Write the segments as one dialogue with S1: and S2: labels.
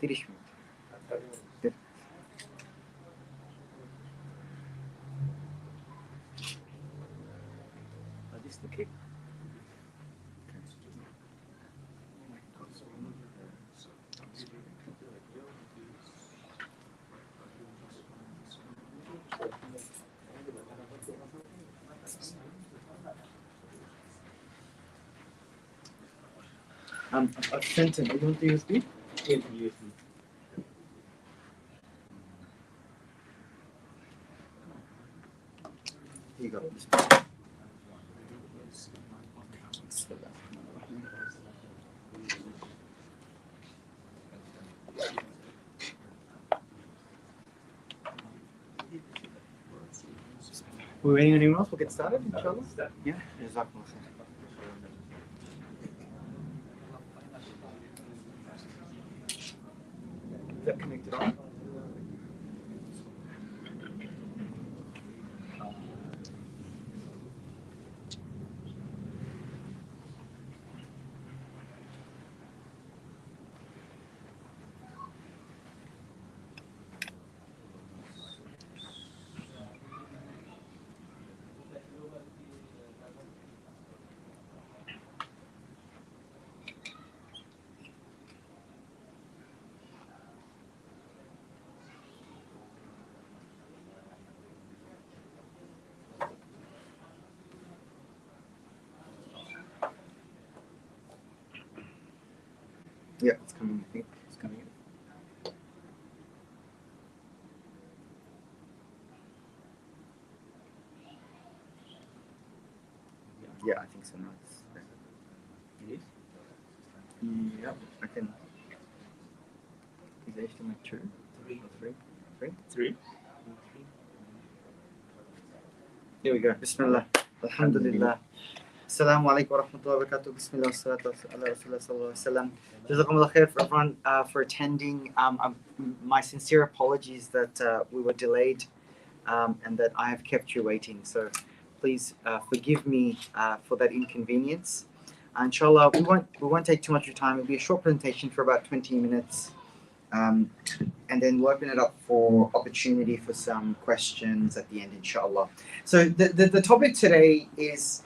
S1: Dirişmiyor. This is the cake. I've sent him. You want the USB? Yeah, USB. Here you go. We're waiting on anyone else? We'll get started, inshallah. Yeah, jazakumullah khair. Is that connected on? Yeah, it's coming. I think it's coming in. Yeah, I think so now. It is? Yep, I can. Is there still like two? Three? Here we go. Bismillah. Alhamdulillah. Assalamu alaikum wa rahmatullahi wa barakatuh. Bismillah wa salatu ala rasulullah sallallahu alaihi wasallam. Jazakumullah khair for everyone for attending. My sincere apologies that we were delayed and that I have kept you waiting. So please forgive me for that inconvenience. Inshallah, we won't take too much of your time. It'll be a short presentation for about 20 minutes. And then we'll open it up for opportunity for some questions at the end, inshallah. So the topic today is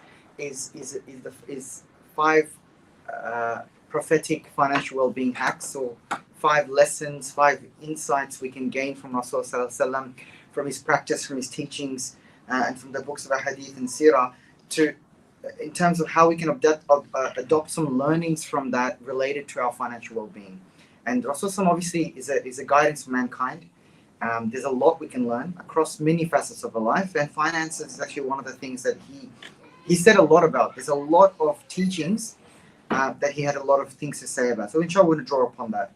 S1: 5 prophetic financial well-being hacks, or 5 lessons, 5 insights we can gain from Rasulullah Sallallahu Alaihi Wasallam, from his practice, from his teachings, and from the books of Hadith and Sirah, in terms of how we can adopt some learnings from that related to our financial well-being. And Rasulullah obviously is a guidance for mankind. There's a lot we can learn across many facets of our life, and finances is actually one of the things that he said a lot about. There's a lot of teachings that he had a lot of things to say about. So inshallah, we're going to draw upon that.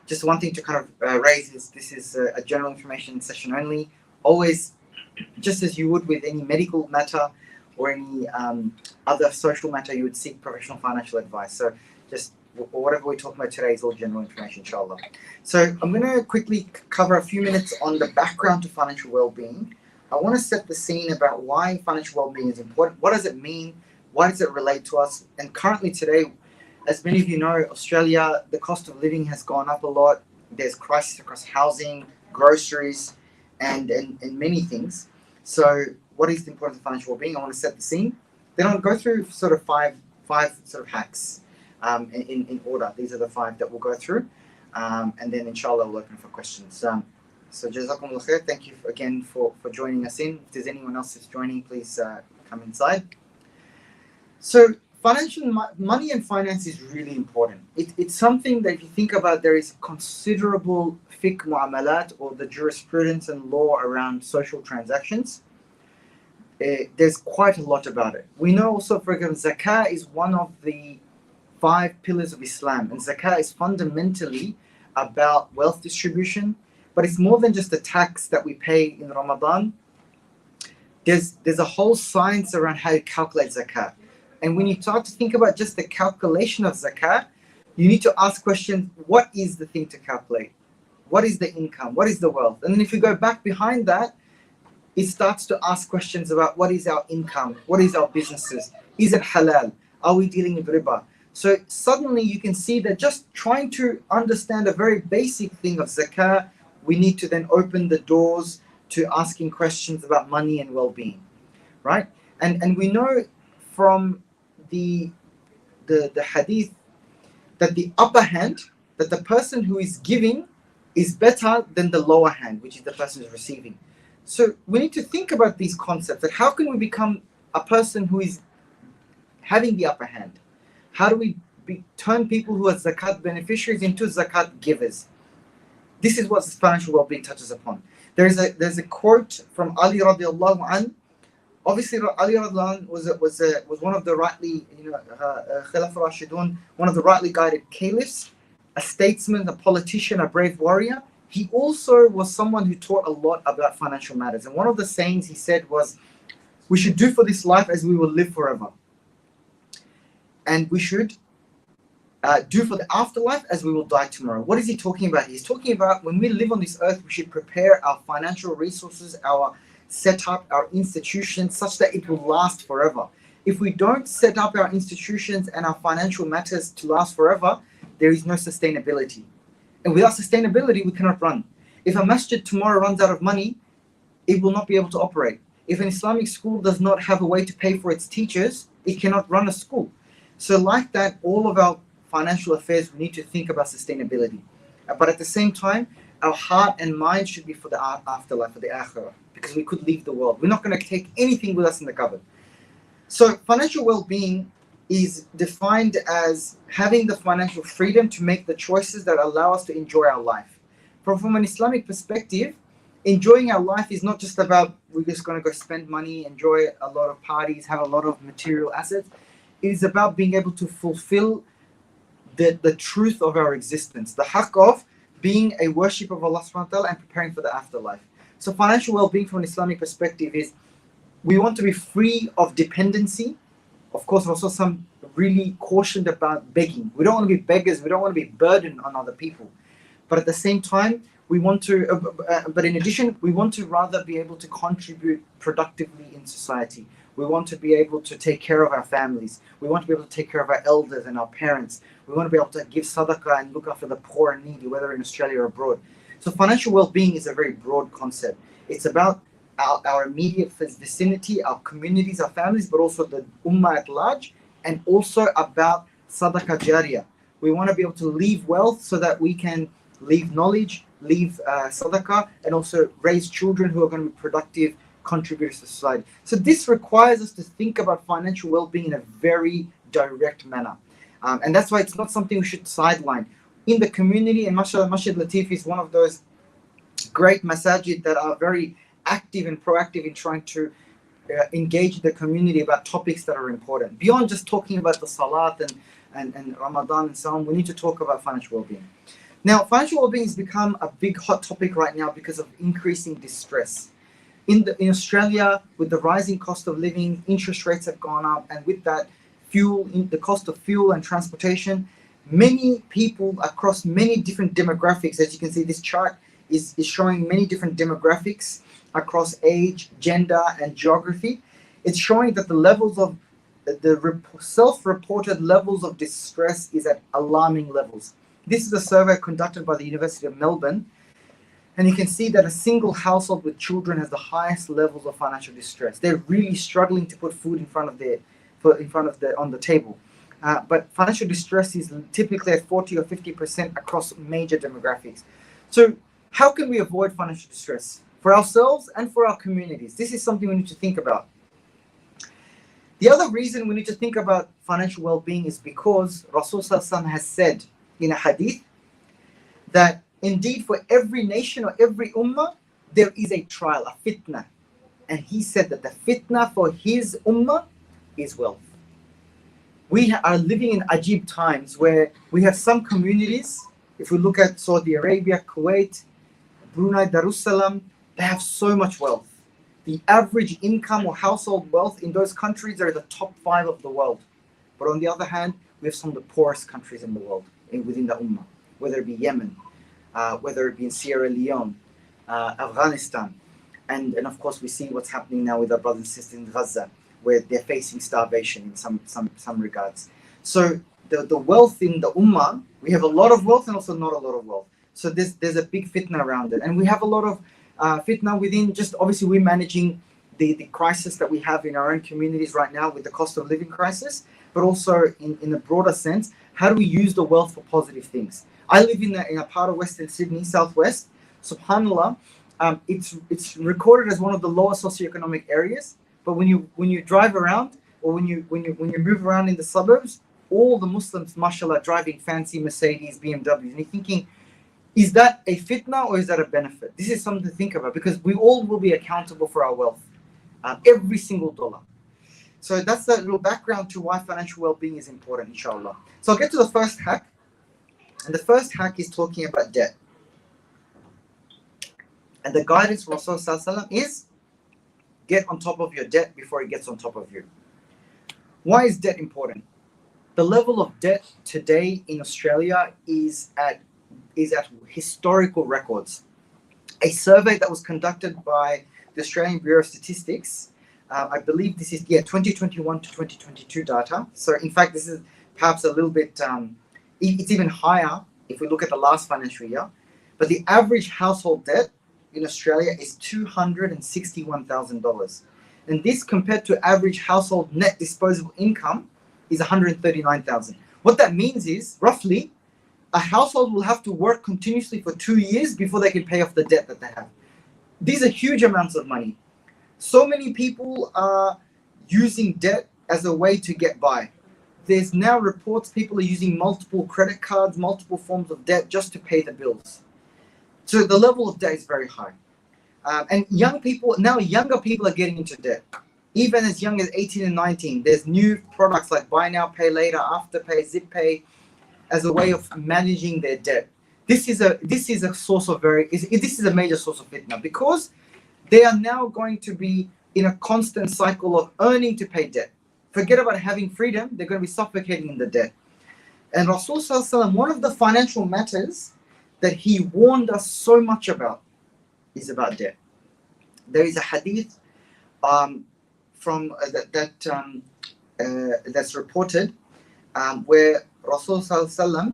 S1: Just one thing to kind of raise is this is a general information session only. Always, just as you would with any medical matter or any other social matter, you would seek professional financial advice. So just whatever we're talking about today is all general information, inshallah. So I'm going to quickly cover a few minutes on the background to financial well-being. I want to set the scene about why financial well-being is important. What does it mean? Why does it relate to us? And currently today, as many of you know, Australia, the cost of living has gone up a lot. There's crisis across housing, groceries, and many things. So what is the importance of financial well-being? I want to set the scene. Then I'll go through sort of five sort of hacks in order. These are the 5 that we'll go through. And then inshallah we'll open for questions. So jazakumullah khair. Thank you again for joining us in. If there's anyone else that's joining, please come inside. So financial money and finance is really important. It's something that if you think about, there is considerable fiqh mu'amalat, or the jurisprudence and law around social transactions. There's quite a lot about it. We know also, for example, zakah is one of the 5 pillars of Islam, and zakah is fundamentally about wealth distribution, but it's more than just a tax that we pay in Ramadan. There's a whole science around how to calculate zakah. And when you start to think about just the calculation of zakah, you need to ask questions: what is the thing to calculate? What is the income? What is the wealth? And then if you go back behind that, it starts to ask questions about what is our income? What is our businesses? Is it halal? Are we dealing with riba? So suddenly you can see that just trying to understand a very basic thing of zakah, we need to then open the doors to asking questions about money and well-being, right? And we know from the hadith that the upper hand, that the person who is giving is better than the lower hand, which is the person who's receiving. So we need to think about these concepts, that how can we become a person who is having the upper hand? How do we turn people who are zakat beneficiaries into zakat givers? This is what financial well-being touches upon. There's a quote from Ali radiallahu an. Obviously, Ali radiallahu an was one of the rightly, Khilaf Rashidun, one of the rightly guided caliphs, a statesman, a politician, a brave warrior. He also was someone who taught a lot about financial matters. And one of the sayings he said was, "We should do for this life as we will live forever, and we should do for the afterlife as we will die tomorrow." What is he talking about? He's talking about when we live on this earth, we should prepare our financial resources, our setup, our institutions, such that it will last forever. If we don't set up our institutions and our financial matters to last forever, there is no sustainability. And without sustainability, we cannot run. If a masjid tomorrow runs out of money, it will not be able to operate. If an Islamic school does not have a way to pay for its teachers, it cannot run a school. So like that, all of our financial affairs, we need to think about sustainability. But at the same time, our heart and mind should be for the afterlife, for the akhirah, because we could leave the world. We're not going to take anything with us in the cupboard. So financial well-being is defined as having the financial freedom to make the choices that allow us to enjoy our life. From an Islamic perspective, enjoying our life is not just about we're just going to go spend money, enjoy a lot of parties, have a lot of material assets. It is about being able to fulfill the truth of our existence, the haqq of being a worship of Allah subhanahu wa ta'ala and preparing for the afterlife. So financial well-being from an Islamic perspective is we want to be free of dependency. Of course, Rasul really cautioned about begging. We don't want to be beggars. We don't want to be burdened on other people. But at the same time, we want to, but in addition, we want to rather be able to contribute productively in society. We want to be able to take care of our families. We want to be able to take care of our elders and our parents. We want to be able to give sadaqah and look after the poor and needy, whether in Australia or abroad. So financial well-being is a very broad concept. It's about our immediate vicinity, our communities, our families, but also the ummah at large, and also about sadaqah jariyah. We want to be able to leave wealth so that we can leave knowledge, leave sadaqah, and also raise children who are going to be productive contributors to society. So this requires us to think about financial well-being in a very direct manner. And that's why it's not something we should sideline. In the community, and mashallah, Masjid Latief is one of those great masajid that are very active and proactive in trying to engage the community about topics that are important. Beyond just talking about the salat and Ramadan and so on, we need to talk about financial well-being. Now, financial well-being has become a big hot topic right now because of increasing distress. In Australia, with the rising cost of living, interest rates have gone up, and with that, the cost of fuel and transportation, many people across many different demographics, as you can see, this chart is showing many different demographics across age, gender, and geography. It's showing that the levels of the self-reported levels of distress is at alarming levels. This is a survey conducted by the University of Melbourne, and you can see that a single household with children has the highest levels of financial distress. They're really struggling to put food on the table. But financial distress is typically at 40 or 50% across major demographics. So how can we avoid financial distress for ourselves and for our communities? This is something we need to think about. The other reason we need to think about financial well-being is because Rasul has said in a hadith that indeed for every nation or every ummah, there is a trial, a fitna. And he said that the fitna for his ummah is wealth. We are living in ajib times where we have some communities, if we look at Saudi Arabia, Kuwait, Brunei, Darussalam, they have so much wealth. The average income or household wealth in those countries are the top 5 of the world. But on the other hand, we have some of the poorest countries in the world, within the ummah, whether it be Yemen, whether it be in Sierra Leone, Afghanistan, and of course we see what's happening now with our brothers and sisters in Gaza, where they're facing starvation in some regards. So the wealth in the ummah, we have a lot of wealth and also not a lot of wealth. So there's a big fitna around it, and we have a lot of fitna within. Just obviously, we're managing the crisis that we have in our own communities right now with the cost of living crisis, but also in a broader sense, how do we use the wealth for positive things? I live in a part of Western Sydney, southwest. Subhanallah, it's recorded as one of the lower socioeconomic areas. But when you drive around, or when you move around in the suburbs, all the Muslims, mashallah, driving fancy Mercedes, BMWs, and you're thinking, is that a fitna or is that a benefit? This is something to think about, because we all will be accountable for our wealth, every single dollar. So that's the little background to why financial well-being is important, inshallah. So I'll get to the first hack, and the first hack is talking about debt. And the guidance from Rasulullah is get on top of your debt before it gets on top of you. Why is debt important? The level of debt today in Australia is at historical records. A survey that was conducted by the Australian Bureau of Statistics, I believe this is 2021 to 2022 data. So in fact, this is perhaps a little bit, it's even higher if we look at the last financial year. But the average household debt in Australia is $261,000. And this compared to average household net disposable income is $139,000. What that means is, roughly, a household will have to work continuously for 2 years before they can pay off the debt that they have. These are huge amounts of money. So many people are using debt as a way to get by. There's now reports people are using multiple credit cards, multiple forms of debt just to pay the bills. So the level of debt is very high. And younger people are getting into debt. Even as young as 18 and 19, there's new products like buy now, pay later, afterpay, zip pay, as a way of managing their debt. This is a major source of fitna, because they are now going to be in a constant cycle of earning to pay debt. Forget about having freedom, they're going to be suffocating in the debt. And Rasulullah, one of the financial matters that he warned us so much about is about debt. There is a hadith that's reported where Rasulullah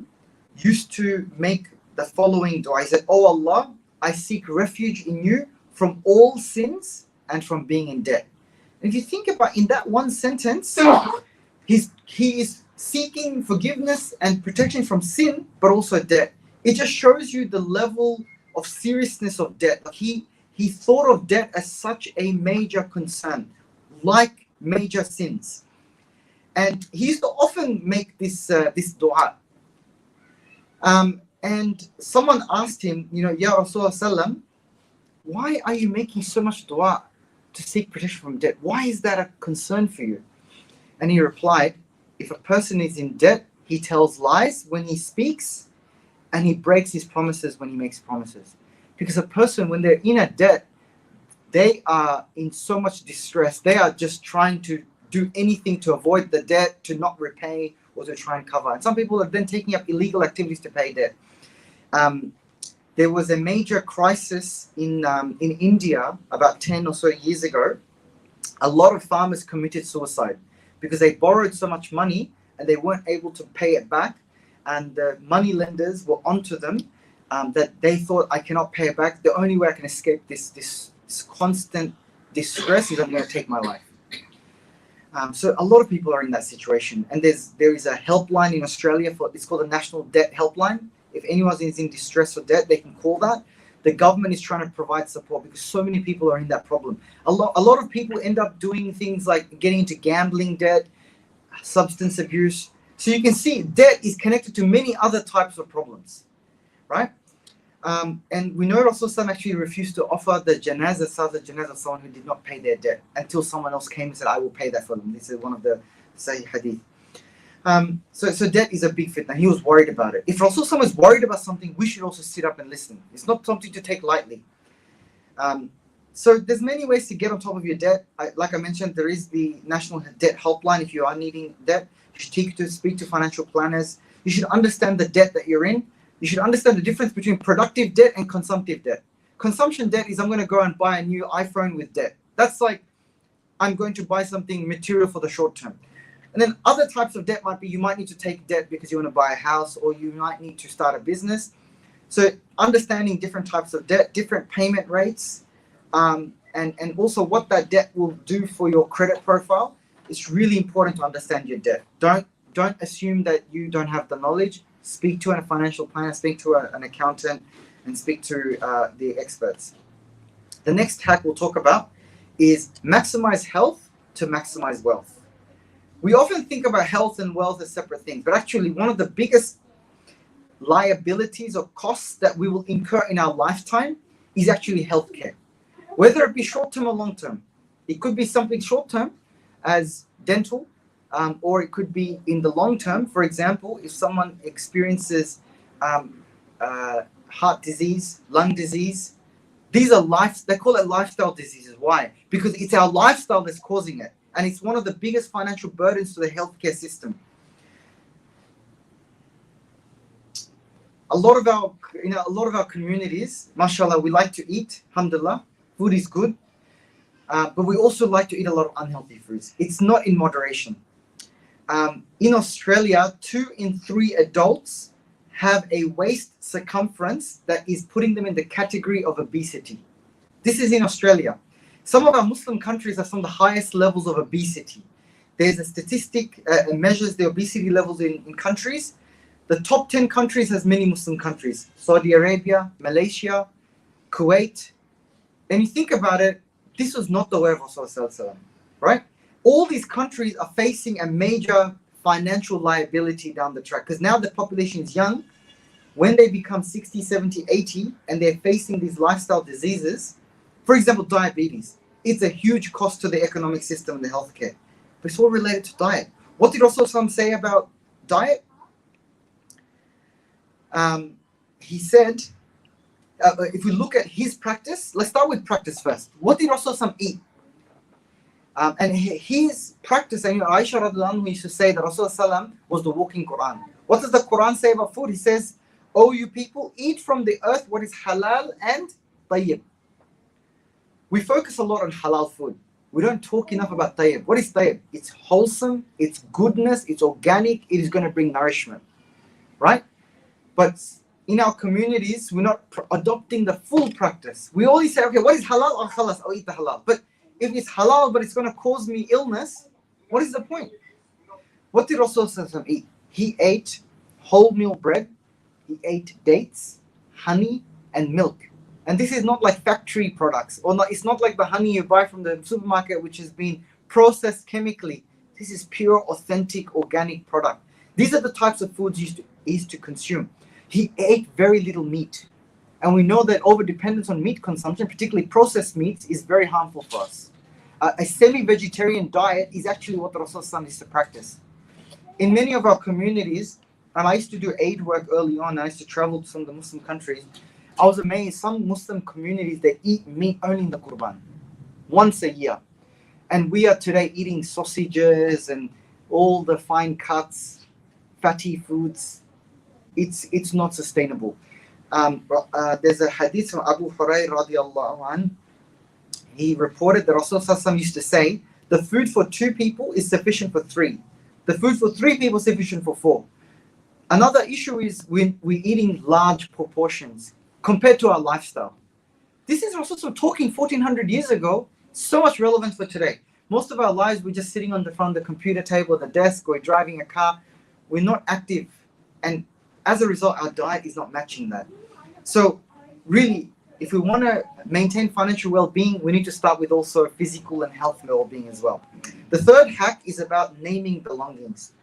S1: used to make the following dua. He said, "Oh Allah, I seek refuge in you from all sins and from being in debt." And if you think about in that one sentence, he is seeking forgiveness and protection from sin, but also debt. It just shows you the level of seriousness of debt. He thought of debt as such a major concern, like major sins. And he used to often make this dua. And someone asked him, Ya Rasulullah, why are you making so much dua to seek protection from debt? Why is that a concern for you? And he replied, if a person is in debt, he tells lies when he speaks, and he breaks his promises when he makes promises. Because a person, when they're in a debt, they are in so much distress. They are just trying to do anything to avoid the debt, to not repay, or to try and cover. And some people are then taking up illegal activities to pay debt. There was a major crisis in India about 10 or so years ago. A lot of farmers committed suicide because they borrowed so much money and they weren't able to pay it back. And the money lenders were onto them that they thought, I cannot pay it back. The only way I can escape this constant distress is I'm going to take my life. So a lot of people are in that situation. And there is a helpline in Australia it's called the National Debt Helpline. If anyone is in distress or debt, they can call that. The government is trying to provide support because so many people are in that problem. A lot of people end up doing things like getting into gambling debt, substance abuse. So you can see debt is connected to many other types of problems, right? And we know Rasulullah actually refused to offer the janazah of someone who did not pay their debt until someone else came and said, I will pay that for them. This is one of the Sahih hadith. So debt is a big fitna. He was worried about it. If Rasulullah is worried about something, we should also sit up and listen. It's not something to take lightly. So there's many ways to get on top of your debt. Like I mentioned, there is the National Debt Helpline. If you are needing debt, you should speak to financial planners. You should understand the debt that you're in. You should understand the difference between productive debt and consumptive debt. Consumption debt is I'm going to go and buy a new iPhone with debt. That's like I'm going to buy something material for the short term. And then other types of debt might be, you might need to take debt because you want to buy a house, or you might need to start a business. So understanding different types of debt, different payment rates, and also what that debt will do for your credit profile. It's really important to understand your debt. Don't assume that you don't have the knowledge. Speak to a financial planner, speak to an accountant, and speak to the experts. The next hack we'll talk about is maximize health to maximize wealth. We often think about health and wealth as separate things, but actually one of the biggest liabilities or costs that we will incur in our lifetime is actually healthcare, whether it be short-term or long-term. It could be something short-term as dental, or it could be in the long term. For example, if someone experiences heart disease, lung disease, these are they call it lifestyle diseases. Why? Because it's our lifestyle that's causing it. And it's one of the biggest financial burdens to the healthcare system. A lot of our communities, mashallah, we like to eat, alhamdulillah, food is good, but we also like to eat a lot of unhealthy foods. It's not in moderation. In Australia, 2 in 3 adults have a waist circumference that is putting them in the category of obesity. This is in Australia. Some of our Muslim countries have some of the highest levels of obesity. There's a statistic that measures the obesity levels in countries. The top 10 countries has many Muslim countries. Saudi Arabia, Malaysia, Kuwait. And you think about it, this was not the way of Rasulullah, right? All these countries are facing a major financial liability down the track, because now the population is young. When they become 60, 70, 80, and they're facing these lifestyle diseases, for example, diabetes, it's a huge cost to the economic system and the healthcare. But it's all related to diet. What did Rasulullah say about diet? He said, if we look at his practice, let's start with practice first. What did Rasulullah eat? And his practice, and Aisha radiallahu anha used to say that Rasulullah was the walking Quran. What does the Quran say about food? He says, "Oh, you people, eat from the earth what is halal and tayyib." We focus a lot on halal food. We don't talk enough about tayyib. What is tayyib? It's wholesome, it's goodness, it's organic, it is going to bring nourishment, right? But in our communities, we're not adopting the full practice. We always say, okay, what is halal? Oh, khalas, I'll eat the halal. But if it's halal, but it's going to cause me illness, what is the point? What did Rasulullah eat? He ate wholemeal bread, he ate dates, honey, and milk. And this is not like factory products, or not. It's not like the honey you buy from the supermarket, which has been processed chemically. This is pure, authentic, organic product. These are the types of foods he used to consume. He ate very little meat. And we know that over-dependence on meat consumption, particularly processed meats, is very harmful for us. A semi-vegetarian diet is actually what the Rasulullah used to practice. In many of our communities, and I used to do aid work early on, I used to travel to some of the Muslim countries, I was amazed. Some Muslim communities, they eat meat only in the Qurban, once a year. And we are today eating sausages and all the fine cuts, fatty foods. It's not sustainable. There's a hadith from Abu Hurairah radiallahu anh. He reported that Rasulullah used to say, the food for 2 people is sufficient for 3. The food for 3 people is sufficient for 4. Another issue is we're eating large proportions compared to our lifestyle. This is Rasulullah talking 1400 years ago, so much relevance for today. Most of our lives, we're just sitting on the front of the computer table, the desk, we're driving a car. We're not active. And as a result, our diet is not matching that. So really, if we want to maintain financial well-being, we need to start with also physical and health well-being as well. The third hack is about naming belongings.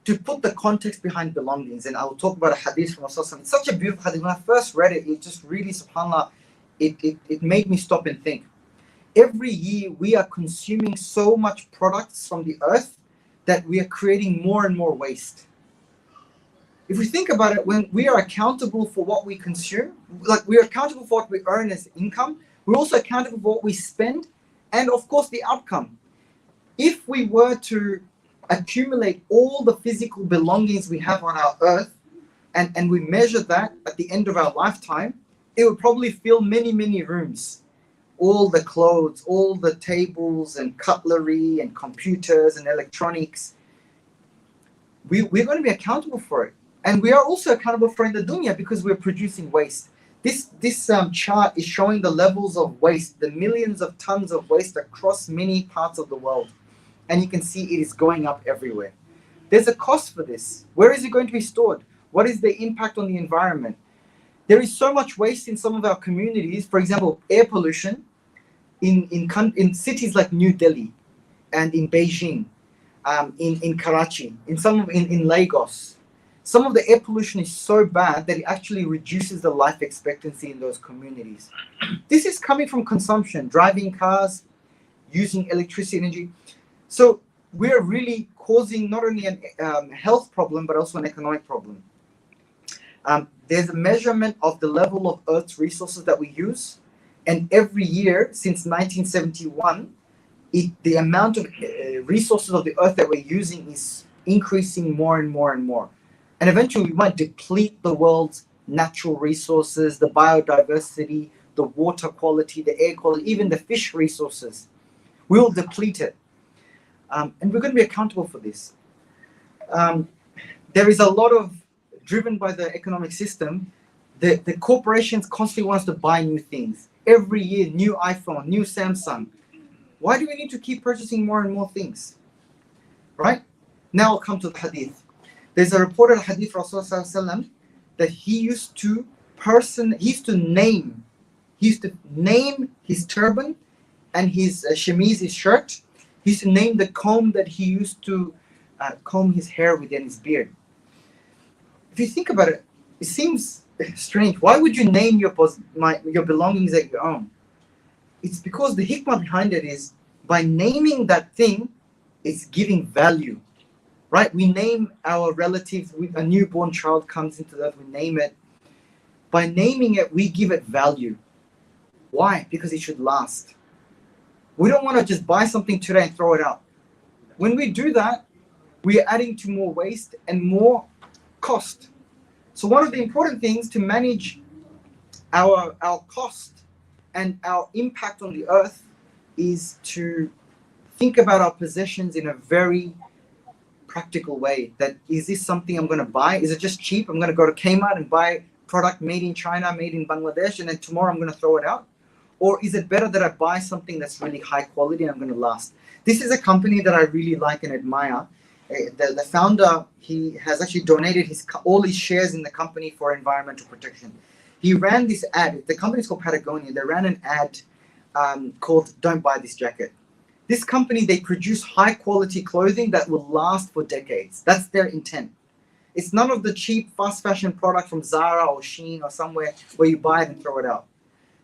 S1: To put the context behind belongings, and I will talk about a hadith from Rasulullah. It's such a beautiful hadith. When I first read it, it just really, subhanAllah, it made me stop and think. Every year, we are consuming so much products from the earth that we are creating more and more waste. If we think about it, when we are accountable for what we consume, like we're accountable for what we earn as income, we're also accountable for what we spend, and of course the outcome. If we were to accumulate all the physical belongings we have on our earth, and we measure that at the end of our lifetime, it would probably fill many, many rooms. all the clothes, all the tables and cutlery and computers and electronics, we're going to be accountable for it. And we are also accountable for in the dunya because we're producing waste. This chart is showing the levels of waste, the millions of tons of waste across many parts of the world. And you can see it is going up everywhere. There's a cost for this. Where is it going to be stored? What is the impact on the environment? There is so much waste in some of our communities. For example, air pollution in cities like New Delhi and in Beijing, in Karachi, in Lagos. Some of the air pollution is so bad that it actually reduces the life expectancy in those communities. This is coming from consumption, driving cars, using electricity energy. So we're really causing not only a health problem, but also an economic problem. There's a measurement of the level of Earth's resources that we use. And every year since 1971, the amount of resources of the Earth that we're using is increasing more and more and more. And eventually we might deplete the world's natural resources, the biodiversity, the water quality, the air quality, even the fish resources. We will deplete it. And we're going to be accountable for this. There is a lot of, driven by the economic system, the corporations constantly want us to buy new things. Every year, new iPhone, new Samsung. Why do we need to keep purchasing more and more things? Right? Now I'll come to the hadith. There's a reported hadith of Rasulullah that he used to name his turban and his chemise, his shirt. He used to name the comb that he used to comb his hair with and his beard. If you think about it, it seems strange. Why would you name your belongings as your own? It's because the hikmah behind it is by naming that thing, it's giving value. Right? We name our relatives, a newborn child comes into the earth, we name it. By naming it, we give it value. Why? Because it should last. We don't want to just buy something today and throw it out. When we do that, we are adding to more waste and more cost. So one of the important things to manage our cost and our impact on the earth is to think about our possessions in a very practical way. That is this something I'm going to buy? Is it just cheap? I'm going to go to Kmart and buy product made in China, made in Bangladesh, and then tomorrow I'm going to throw it out? Or is it better that I buy something that's really high quality and I'm going to last? This is a company that I really like and admire. The founder, he has actually donated all his shares in the company for environmental protection. He ran this ad. The company is called Patagonia. They ran an ad called "Don't Buy This Jacket." This company, they produce high quality clothing that will last for decades. That's their intent. It's none of the cheap fast fashion product from Zara or Shein or somewhere where you buy it and throw it out.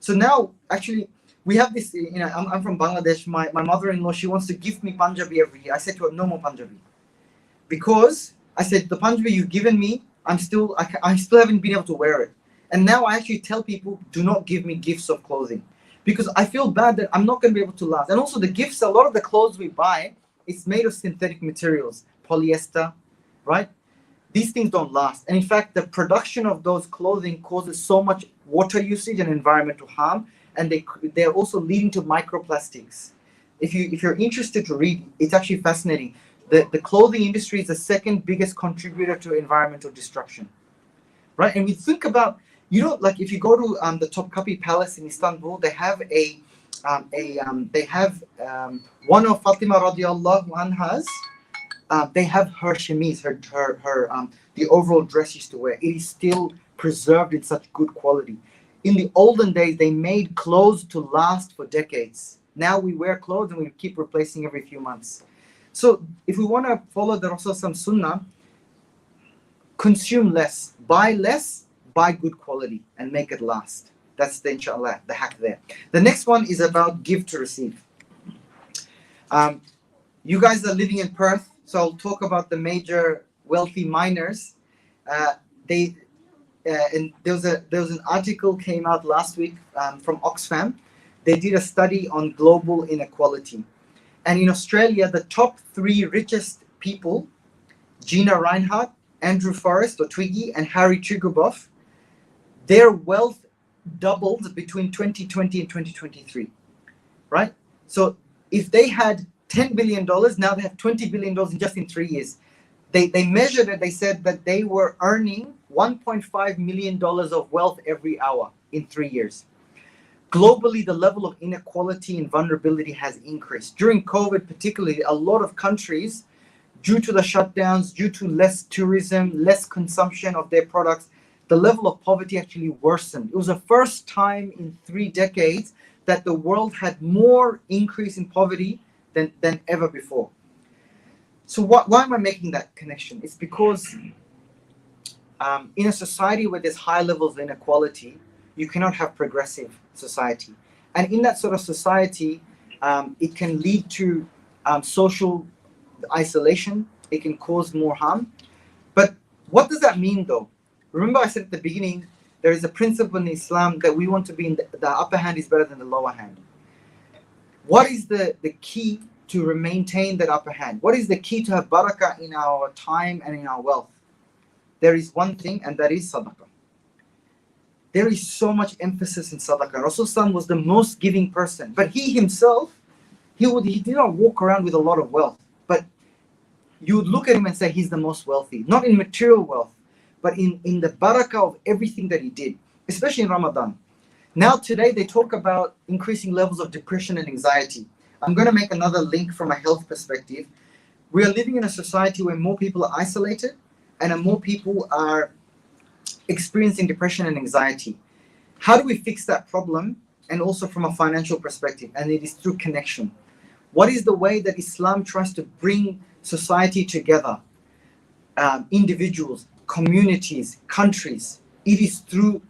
S1: So now, actually, we have this, I'm from Bangladesh. My mother-in-law, she wants to gift me Punjabi every year. I said to her, no more Punjabi. Because I said, the Punjabi you've given me, I still haven't been able to wear it. And now I actually tell people, do not give me gifts of clothing. Because I feel bad that I'm not going to be able to last. And also the gifts, a lot of the clothes we buy, it's made of synthetic materials, polyester, right? These things don't last. And in fact, the production of those clothing causes so much water usage and environmental harm. And they're also leading to microplastics. If you're interested to read, it's actually fascinating. The clothing industry is the second biggest contributor to environmental destruction, right? And we think about, like if you go to the Topkapi Palace in Istanbul, they have one of Fatima radiallahu anha's. They have her chemise, her the overall dress she used to wear. It is still preserved in such good quality. In the olden days, they made clothes to last for decades. Now we wear clothes and we keep replacing every few months. So if we want to follow the Rasulullah Sunnah, consume less, buy good quality and make it last. That's the inshallah, the hack there. The next one is about give to receive. You guys are living in Perth, so I'll talk about the major wealthy miners. And there was an article came out last week from Oxfam. They did a study on global inequality. And in Australia, the top 3 richest people, Gina Reinhardt, Andrew Forrest or Twiggy, and Harry Triguboff, their wealth doubled between 2020 and 2023. right? So if they had $10 billion, now they have $20 billion just in 3 years. They measured it, they said that they were earning $1.5 million of wealth every hour in 3 years. Globally, the level of inequality and vulnerability has increased. During COVID, particularly, a lot of countries, due to the shutdowns, due to less tourism, less consumption of their products, the level of poverty actually worsened. It was the first time in 3 decades that the world had more increase in poverty than ever before. So why am I making that connection? It's because in a society where there's high levels of inequality, you cannot have progressive society. And in that sort of society, it can lead to social isolation. It can cause more harm. But what does that mean, though? Remember, I said at the beginning, there is a principle in Islam that we want to be in the upper hand is better than the lower hand. What is the key to maintain that upper hand? What is the key to have barakah in our time and in our wealth? There is one thing, and that is sadaqah. There is so much emphasis in sadaqah. Rasulullah was the most giving person, but he himself, he did not walk around with a lot of wealth. But you would look at him and say he's the most wealthy, not in material wealth, but in the barakah of everything that he did, especially in Ramadan. Now today they talk about increasing levels of depression and anxiety. I'm going to make another link from a health perspective. We are living in a society where more people are isolated and more people are experiencing depression and anxiety. How do we fix that problem? And also from a financial perspective, and it is through connection. What is the way that Islam tries to bring society together? Individuals, communities, countries. It is through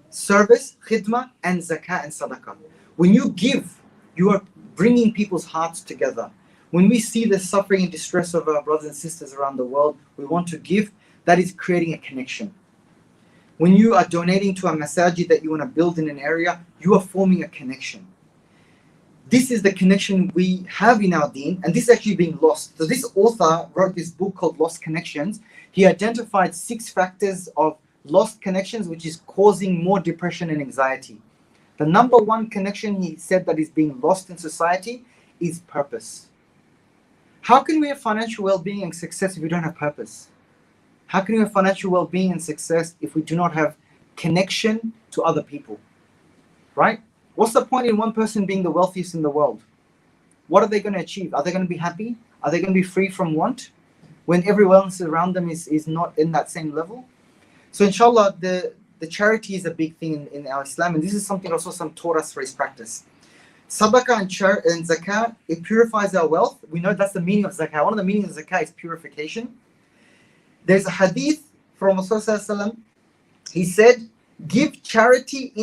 S1: service, khidmah, and zakah and sadaqah. When you give, you are bringing people's hearts together. When we see the suffering and distress of our brothers and sisters around the world, we want to give. That is creating a connection. When you are donating to a masjid that you want to build in an area, you are forming a connection. This is the connection we have in our deen, and this is actually being lost. So this author wrote this book called Lost Connections. He identified 6 factors of lost connections, which is causing more depression and anxiety. The number one connection he said that is being lost in society is purpose. How can we have financial well-being and success if we don't have purpose? How can we have financial well-being and success if we do not have connection to other people? Right? What's the point in one person being the wealthiest in the world? What are they going to achieve? Are they going to be happy? Are they going to be free from want when everyone else around them is not in that same level? So inshallah, the charity is a big thing in our Islam, and this is something Rasulullah taught us for his practice. Sadaqah and zakah, it purifies our wealth. We know that's the meaning of zakah. One of the meanings of zakah is purification. There's a hadith from Rasulullah. He said, give charity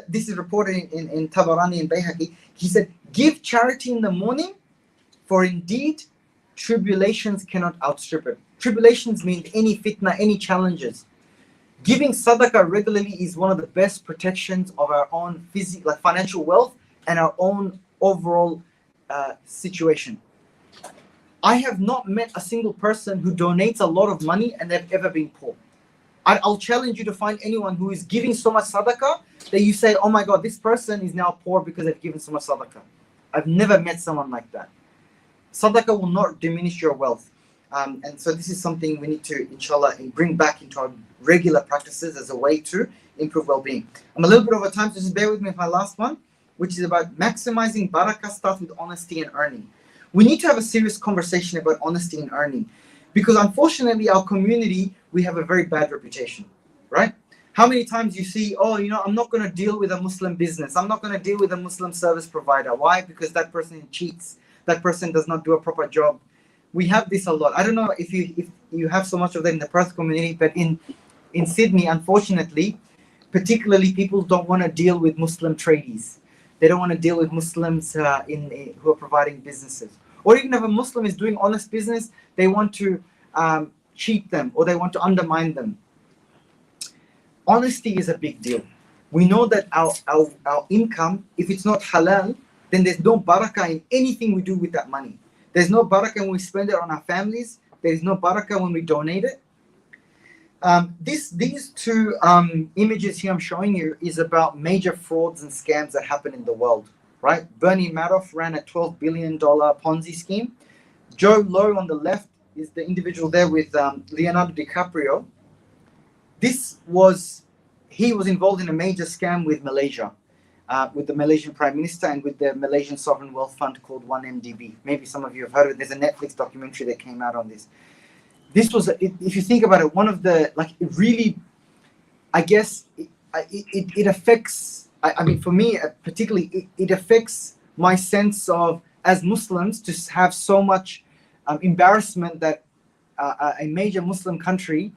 S1: this is reported in Tabarani and Bayhaqi. He said, give charity in the morning, for indeed tribulations cannot outstrip it. Tribulations mean any fitna, any challenges. Giving sadaqah regularly is one of the best protections of our own financial wealth and our own overall situation. I have not met a single person who donates a lot of money and they've ever been poor. I'll challenge you to find anyone who is giving so much sadaqah that you say, oh my God, this person is now poor because they've given so much sadaqah. I've never met someone like that. Sadaqah will not diminish your wealth. And so this is something we need to, inshallah, bring back into our regular practices as a way to improve well-being. I'm a little bit over time, so just bear with me for my last one, which is about maximizing barakah starts with honesty and earning. We need to have a serious conversation about honesty and earning, because unfortunately our community, we have a very bad reputation, right? How many times you see, I'm not going to deal with a Muslim business. I'm not going to deal with a Muslim service provider. Why? Because that person cheats. That person does not do a proper job. We have this a lot. I don't know if you have so much of that in the Perth community, but in Sydney, unfortunately, particularly people don't want to deal with Muslim tradies. They don't want to deal with Muslims who are providing businesses. Or even if a Muslim is doing honest business, they want to cheat them or they want to undermine them. Honesty is a big deal. We know that our income, if it's not halal, then there's no barakah in anything we do with that money. There's no barakah when we spend it on our families. There is no barakah when we donate it. These two images here I'm showing you is about major frauds and scams that happen in the world. right? Bernie Madoff ran a $12 billion Ponzi scheme. Joe Low on the left is the individual there with Leonardo DiCaprio. He was involved in a major scam with Malaysia, with the Malaysian Prime Minister and with the Malaysian Sovereign Wealth Fund called 1MDB. Maybe some of you have heard of it. There's a Netflix documentary that came out on this. This was, if you think about it, one of the, like, it really, I guess, it affects, I mean, for me, particularly, it affects my sense of, as Muslims, to have so much embarrassment that a major Muslim country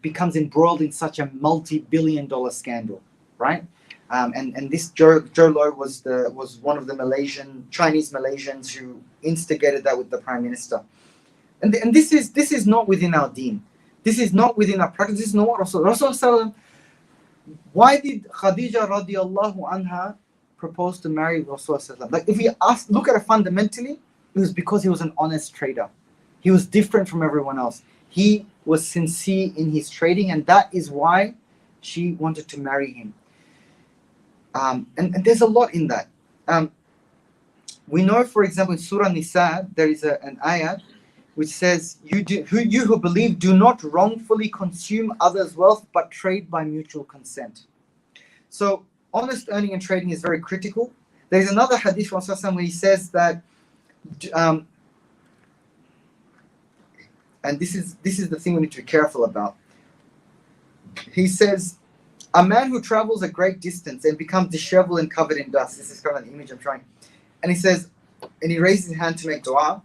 S1: becomes embroiled in such a multi-billion-dollar scandal, right? And this Joe Low was one of the Chinese Malaysians who instigated that with the Prime Minister. And this is not within our deen. This is not within our practice. This is not what Rasulullah. Why did Khadija radiallahu anha propose to marry Rasulullah? Like, if we look at it fundamentally, it was because he was an honest trader. He was different from everyone else. He was sincere in his trading, and that is why she wanted to marry him. And there's a lot in that. We know, for example, in Surah Nisa, there is an ayat which says, you who believe, do not wrongfully consume others' wealth, but trade by mutual consent. So honest earning and trading is very critical. There's another hadith from Rasulullah where he says that, and this is the thing we need to be careful about. He says, a man who travels a great distance and becomes disheveled and covered in dust. This is kind of an image I'm trying. And he says, and he raises his hand to make dua.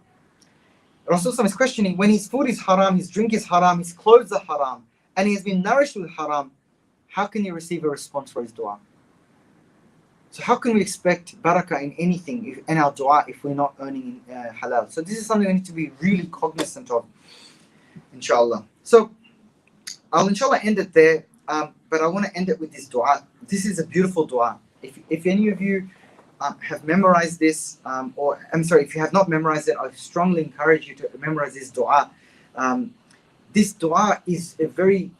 S1: Rasulullah is questioning, when his food is haram, his drink is haram, his clothes are haram, and he has been nourished with haram, how can he receive a response for his dua? So how can we expect barakah in anything, in our dua, if we're not earning halal? So this is something we need to be really cognizant of, inshallah. So I'll inshallah end it there, but I want to end it with this dua. This is a beautiful dua. If any of you have memorized this, or I'm sorry, if you have not memorized it, I strongly encourage you to memorize this dua. This dua is a very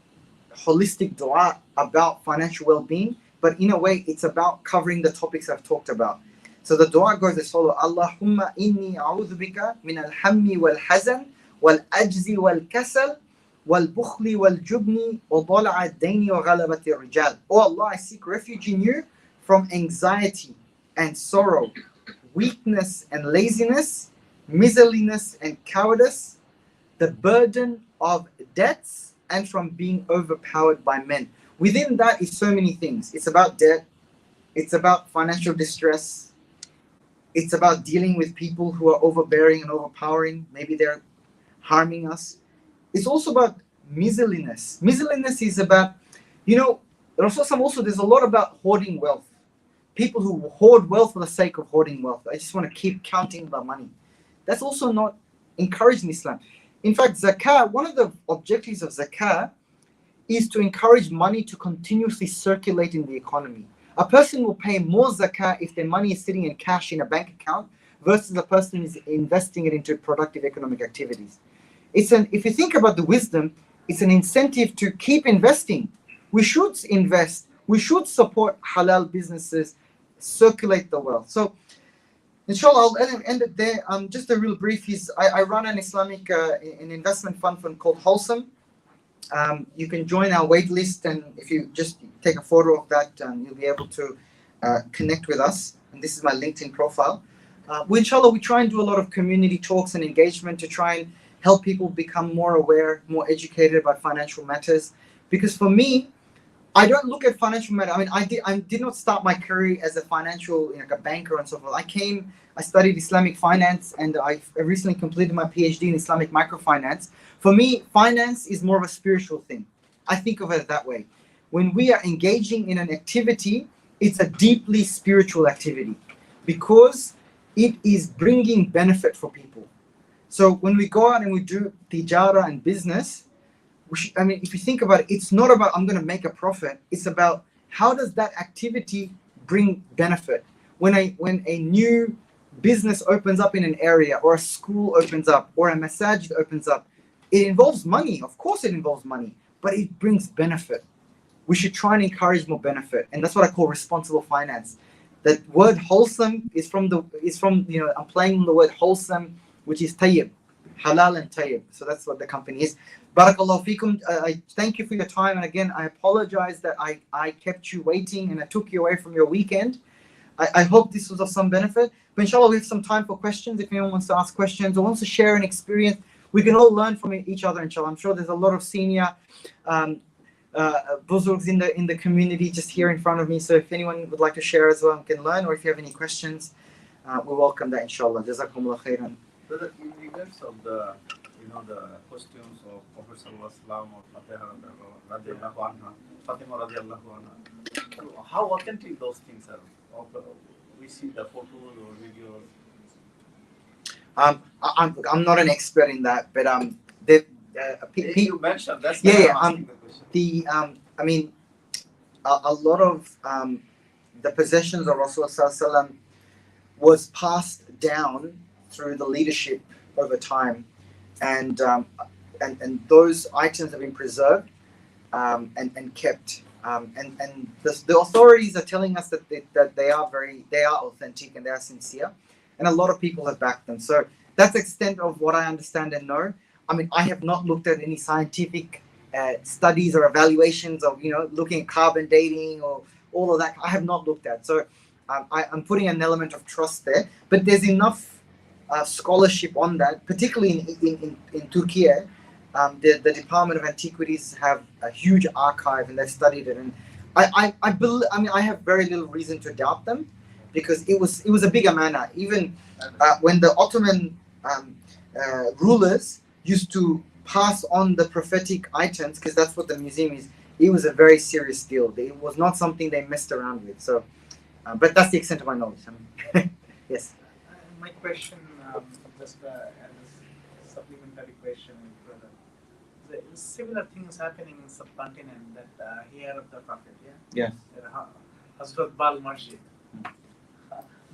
S1: holistic dua about financial well-being, but in a way, it's about covering the topics I've talked about. So the dua goes as follows: Allahumma inni a'udhu bika min al-hammi wal-hazan wal-ajzi wal-kasal wal-bukhli wal-jubni wa dala'a ad-dayni wa ghalabati ar-rijal. Oh Allah, I seek refuge in you from anxiety and sorrow, weakness and laziness, miserliness and cowardice, the burden of debts, and from being overpowered by men. Within that is so many things. It's about debt. It's about financial distress. It's about dealing with people who are overbearing and overpowering. Maybe they're harming us. It's also about miserliness. Miserliness is about, Rasulullah also, there's a lot about hoarding wealth. People who hoard wealth for the sake of hoarding wealth. I just want to keep counting the money. That's also not encouraged in Islam. In fact, zakah, one of the objectives of zakah is to encourage money to continuously circulate in the economy. A person will pay more zakah if their money is sitting in cash in a bank account versus a person is investing it into productive economic activities. If you think about the wisdom, it's an incentive to keep investing. We should invest. We should support halal businesses, circulate the wealth. So, inshallah, I'll end it there. Just a real brief. I run an Islamic an investment fund called Wholesome. You can join our wait list, and if you just take a photo of that, you'll be able to connect with us. And this is my LinkedIn profile. Inshallah, we try and do a lot of community talks and engagement to try and help people become more aware, more educated about financial matters. Because for me, I don't look at financial matters. I mean, I did not start my career as a financial, like a banker and so forth. I studied Islamic finance, and I recently completed my PhD in Islamic microfinance. For me, finance is more of a spiritual thing. I think of it that way. When we are engaging in an activity, it's a deeply spiritual activity because it is bringing benefit for people. So when we go out and we do tijara and business, if you think about it, it's not about I'm going to make a profit. It's about how does that activity bring benefit. When a new business opens up in an area, or a school opens up, or a masjid opens up, it involves money. Of course it involves money, but it brings benefit. We should try and encourage more benefit. And that's what I call responsible finance. That word wholesome is from I'm playing on the word wholesome, which is tayyib, halal and tayyib. So that's what the company is. Barakallahu feekum. I thank you for your time, and again I apologize that I kept you waiting and I took you away from your weekend. I hope this was of some benefit. But inshallah, we have some time for questions. If anyone wants to ask questions or wants to share an experience, we can all learn from each other, inshallah. I'm sure there's a lot of senior buzurgs in the community just here in front of me. So if anyone would like to share as well, can learn. Or if you have any questions, we welcome that, inshallah. Jazakumullah khairan.
S2: Brother, in regards of the costumes of Prophet Sallallahu Alaihi Wasallam, Fatima radiallahu anha, how authentic those things are? We see the photos or videos.
S1: I'm not an expert in that, but
S2: You mentioned that's
S1: yeah.
S2: I'm asking the question.
S1: I mean, a lot of the possessions of Rasulullah was passed down through the leadership over time, and those items have been preserved and kept. And the authorities are telling us that they are authentic and they are sincere, and a lot of people have backed them. So that's the extent of what I understand and know. I mean, I have not looked at any scientific studies or evaluations of looking at carbon dating or all of that. I have not looked at. So I'm putting an element of trust there. But there's enough scholarship on that, particularly in Turkey. The Department of Antiquities have a huge archive, and they've studied it. And I have very little reason to doubt them, because it was a big amana. Even when the Ottoman rulers used to pass on the prophetic items, because that's what the museum is, it was a very serious deal. It was not something they messed around with. So, but that's the extent of my knowledge. Yes.
S3: My question, just as a supplementary question, brother. The similar things happening in subcontinent that here of the Prophet,
S1: Yeah.
S3: Hazrat Bal Masjid.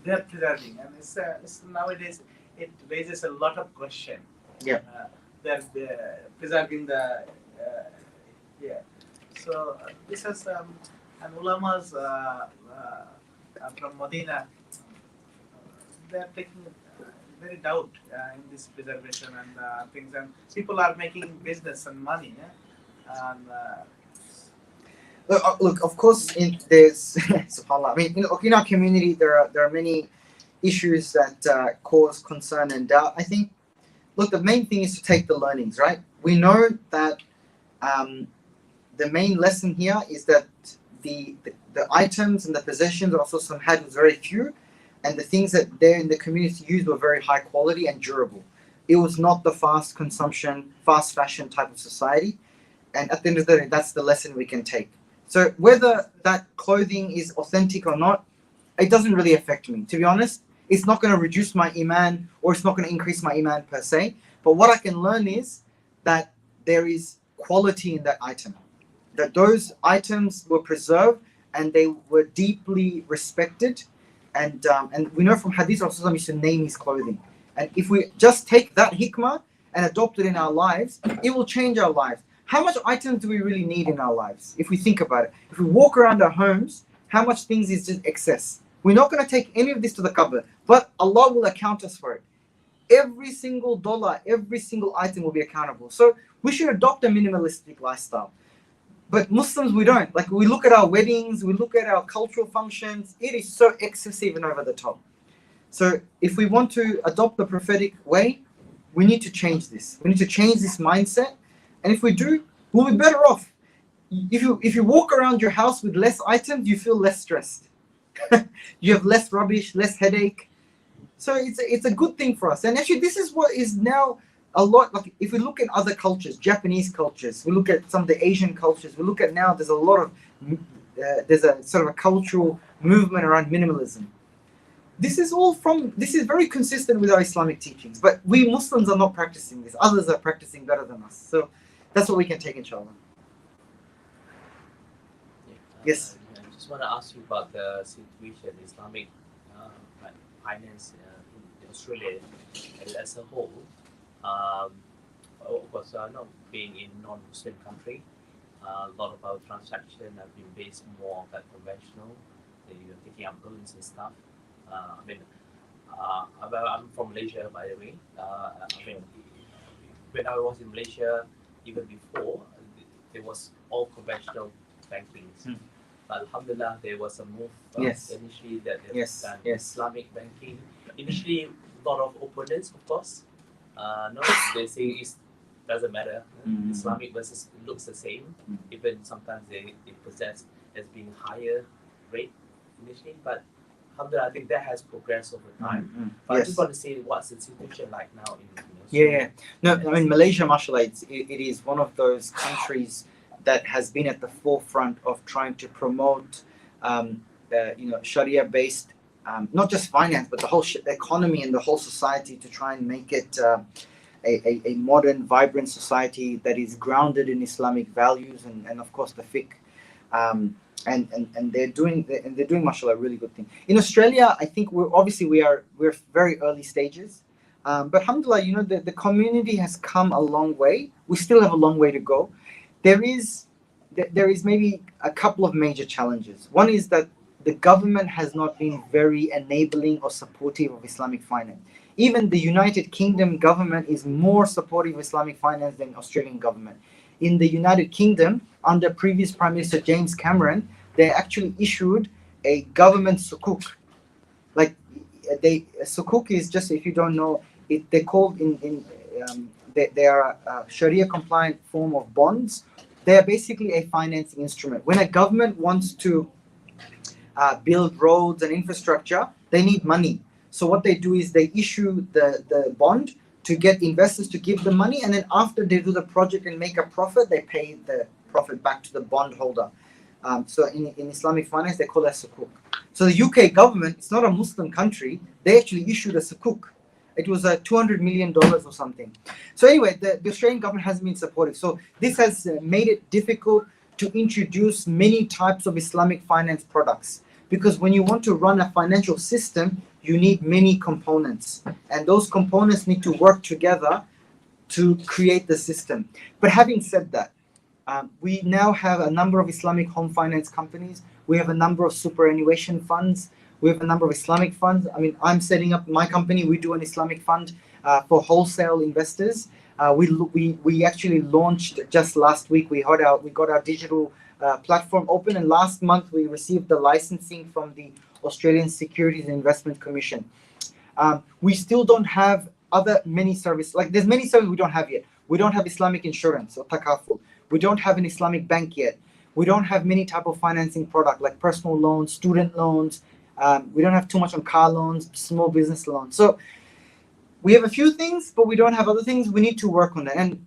S3: They are preserving, and it's nowadays it raises a lot of question.
S1: Yeah.
S3: They're preserving the So this is and ulamas from Medina. They are taking very doubt in this preservation and things, and people are making business and money. And
S1: look, of course, there's subhanallah. I mean, in our community, there are many issues that cause concern and doubt. I think, look, the main thing is to take the learnings, right? We know that the main lesson here is that the items and the possessions also some had was very few, and the things that they in the community used were very high quality and durable. It was not the fast consumption, fast fashion type of society. And at the end of the day, that's the lesson we can take. So whether that clothing is authentic or not, it doesn't really affect me. To be honest, it's not going to reduce my iman, or it's not going to increase my iman per se. But what I can learn is that there is quality in that item. That those items were preserved and they were deeply respected. And we know from Hadith, Rasulullah used to name his clothing. And if we just take that hikmah and adopt it in our lives, it will change our lives. How much items do we really need in our lives? If we think about it, if we walk around our homes, how much things is just excess? We're not going to take any of this to the cupboard, but Allah will account us for it. Every single dollar, every single item will be accountable. So we should adopt a minimalistic lifestyle. But Muslims, we don't. Like, we look at our weddings, we look at our cultural functions, it is so excessive and over the top. So if we want to adopt the prophetic way, we need to change this. We need to change this mindset. And if we do, we'll be better off. If you walk around your house with less items, you feel less stressed. You have less rubbish, less headache. So it's a good thing for us. And actually, this is what is now a lot. Like, if we look at other cultures, Japanese cultures, we look at some of the Asian cultures, we look at now, there's a lot of there's a sort of a cultural movement around minimalism. This is very consistent with our Islamic teachings, but we Muslims are not practicing this. Others are practicing better than us. So that's what we can take, inshallah. Yes.
S4: I just want to ask you about the situation, Islamic finance in Australia as a whole. Of course, not being in non-Muslim country, a lot of our transactions have been based more on that conventional you're taking up loans and stuff. I mean, I'm from Malaysia, by the way. I mean, when I was in Malaysia, even before, there was all conventional banking. But Alhamdulillah, there was a move initially that they've done Islamic banking. Initially, a lot of opponents, of course. No, they say it doesn't matter. Islamic versus looks the same. Even sometimes they possess as being higher rate initially, but Alhamdulillah, I think that has progressed over time. But I just want to say, what's the situation like now in
S1: Yeah. No, I mean, Malaysia, mashallah, it is one of those countries that has been at the forefront of trying to promote, Sharia-based, not just finance, but the whole economy and the whole society, to try and make it a modern, vibrant society that is grounded in Islamic values and of course the fiqh. And they're doing mashallah a really good thing. In Australia, I think we're very early stages. But alhamdulillah, the community has come a long way. We still have a long way to go. There is maybe a couple of major challenges. One is that the government has not been very enabling or supportive of Islamic finance. Even the United Kingdom government is more supportive of Islamic finance than Australian government. In the United Kingdom, under previous Prime Minister James Cameron, they actually issued a government sukuk. Sukuk is, just if you don't know, they're called they are a Sharia compliant form of bonds. They are basically a financing instrument. When a government wants to build roads and infrastructure, they need money. So what they do is they issue the bond to get investors to give them money, and then after they do the project and make a profit, they pay the profit back to the bondholder. So in Islamic finance, they call that sukuk. So the UK government, it's not a Muslim country, they actually issued a sukuk. It was $200 million or something. So anyway, the Australian government hasn't been supportive. So this has made it difficult to introduce many types of Islamic finance products. Because when you want to run a financial system, you need many components. And those components need to work together to create the system. But having said that, we now have a number of Islamic home finance companies. We have a number of superannuation funds. We have a number of Islamic funds. I mean, I'm setting up my company. We do an Islamic fund for wholesale investors. We actually launched just last week. We got our digital platform open, and last month we received the licensing from the Australian Securities and Investment Commission. We still don't have many services. Like, there's many services we don't have yet. We don't have Islamic insurance or takaful. We don't have an Islamic bank yet. We don't have many type of financing product like personal loans, student loans. We don't have too much on car loans, small business loans. So we have a few things, but we don't have other things. We need to work on that. And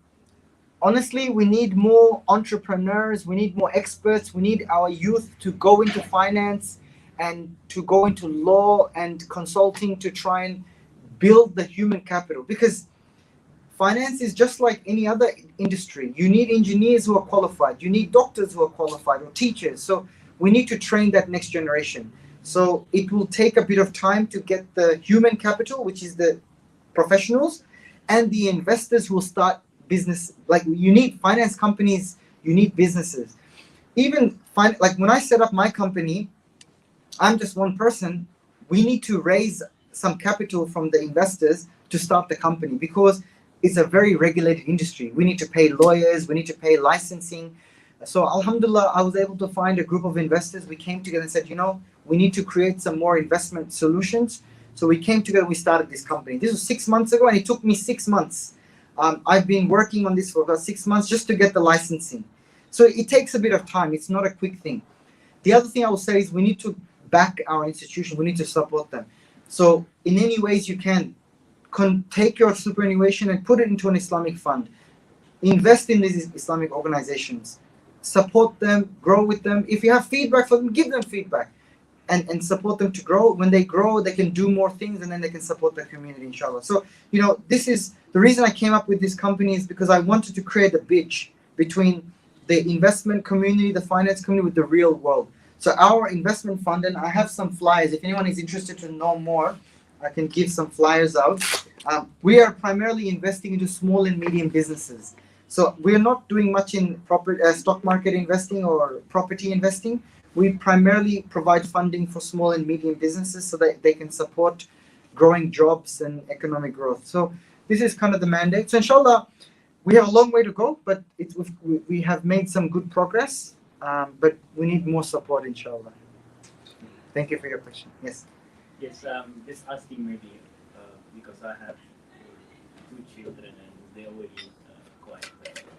S1: honestly, we need more entrepreneurs. We need more experts. We need our youth to go into finance and to go into law and consulting to try and build the human capital. Because finance is just like any other industry. You need engineers who are qualified. You need doctors who are qualified, or teachers. So we need to train that next generation. So it will take a bit of time to get the human capital, which is the professionals, and the investors who will start business. Like, you need finance companies, you need businesses. Like when I set up my company, I'm just one person. We need to raise some capital from the investors to start the company, because it's a very regulated industry. We need to pay lawyers, we need to pay licensing. So alhamdulillah, I was able to find a group of investors. We came together and said, we need to create some more investment solutions. So we came together, we started this company. This was 6 months ago, and it took me 6 months. I've been working on this for about 6 months just to get the licensing. So it takes a bit of time. It's not a quick thing. The other thing I will say is we need to back our institution. We need to support them. So in any ways you can take your superannuation and put it into an Islamic fund. Invest in these Islamic organizations. Support them, grow with them. If you have feedback for them, give them feedback. And support them to grow. When they grow, they can do more things, and then they can support the community, inshallah. So, this is the reason I came up with this company, is because I wanted to create a bridge between the investment community, the finance community, with the real world. So our investment fund, and I have some flyers. If anyone is interested to know more, I can give some flyers out. We are primarily investing into small and medium businesses. So we're not doing much in stock market investing or property investing. we primarily provide funding for small and medium businesses so that they can support growing jobs and economic growth. So this is kind of the mandate. So inshallah, we have a long way to go, but we have made some good progress, but we need more support, inshallah. Thank you for your question. Yes.
S5: Yes, just asking maybe because I have two children and they already quite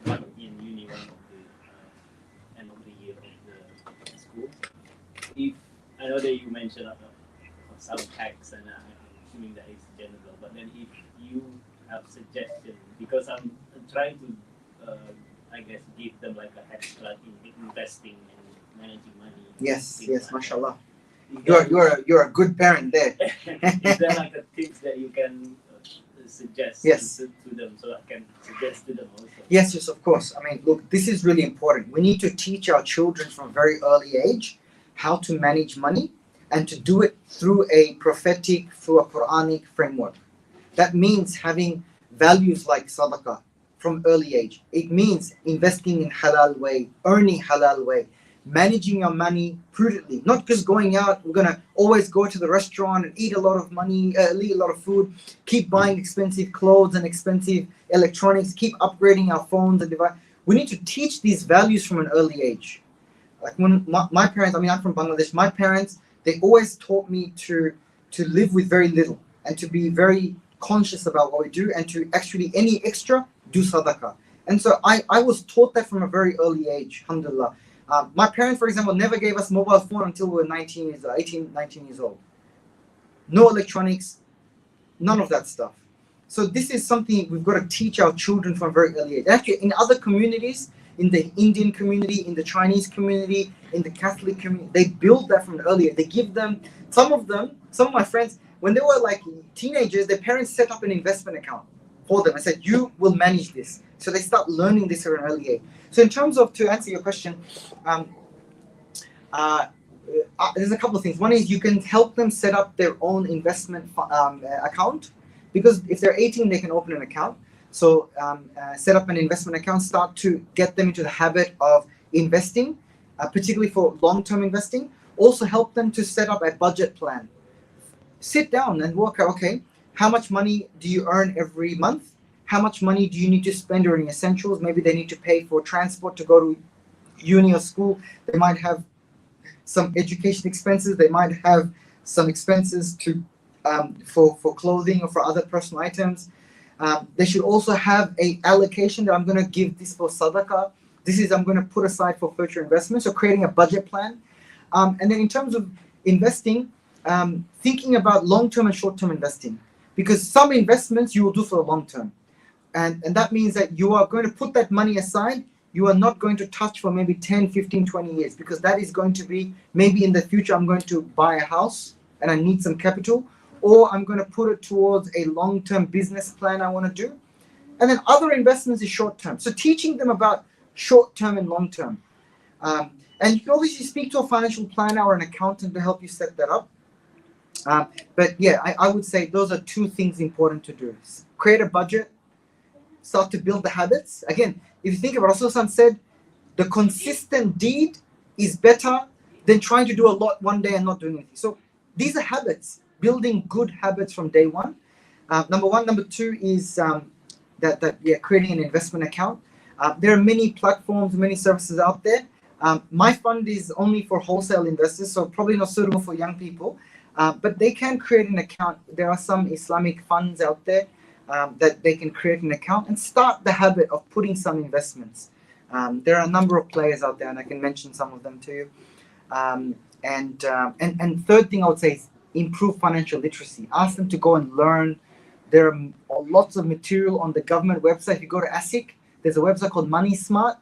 S5: one in uni, one of the end of the year of the school. If I know that you mentioned some tax, and I'm assuming that is general, but then if you have suggestion, because I'm trying to I guess give them like a head start in investing and managing money.
S1: Yes, like mashallah.
S5: That.
S1: You're a good parent there.
S5: Is there like a tips that you can suggest to them so I can suggest to them also?
S1: Yes, of course. I mean, look, this is really important. We need to teach our children from a very early age how to manage money and to do it through a prophetic, through a Quranic framework. That means having values like sadaqah from early age. It means investing in halal way, earning halal way, managing your money prudently, not just going out. We're gonna always go to the restaurant and eat a lot of money, eat a lot of food, keep buying expensive clothes and expensive electronics, keep upgrading our phones and devices. We need to teach these values from an early age. Like when my parents, I mean, I'm from Bangladesh. My parents, they always taught me to live with very little and to be very conscious about what we do, and to actually any extra do sadaqah. And so I was taught that from a very early age, alhamdulillah. My parents, for example, never gave us mobile phone until we were 18, 19 years old. No electronics, none of that stuff. So this is something we've got to teach our children from a very early age. Actually, in other communities, in the Indian community, in the Chinese community, in the Catholic community, they build that from early age. They give them, some of my friends, when they were like teenagers, their parents set up an investment account for them and said, you will manage this. So they start learning this at an early age. So in terms of, to answer your question, there's a couple of things. One is you can help them set up their own investment account, because if they're 18, they can open an account. So set up an investment account, start to get them into the habit of investing, particularly for long-term investing. Also help them to set up a budget plan. Sit down and work out, okay, how much money do you earn every month? How much money do you need to spend on essentials? Maybe they need to pay for transport to go to uni or school. They might have some education expenses. They might have some expenses to for clothing or for other personal items. They should also have a allocation that I'm going to give this for sadaqah. This is I'm going to put aside for future investment. So creating a budget plan. And then in terms of investing, thinking about long-term and short-term investing. Because some investments you will do for the long term. And that means that you are going to put that money aside. You are not going to touch for maybe 10, 15, 20 years, because that is going to be, maybe in the future I'm going to buy a house and I need some capital, or I'm going to put it towards a long-term business plan I want to do. And then other investments is short-term. So teaching them about short-term and long-term. And you can obviously speak to a financial planner or an accountant to help you set that up. But yeah, I would say those are two things important to do. Create a budget, start to build the habits. Again, if you think about it, Rasulullah said, the consistent deed is better than trying to do a lot one day and not doing anything. So these are habits, building good habits from day one. Number one. Number two is creating an investment account. There are many platforms, many services out there. My fund is only for wholesale investors, so probably not suitable for young people. But they can create an account. There are some Islamic funds out there that they can create an account and start the habit of putting some investments. There are a number of players out there, and I can mention some of them to you. And third thing I would say is improve financial literacy. Ask them to go and learn. There are lots of material on the government website. If you go to ASIC, there's a website called Money Smart.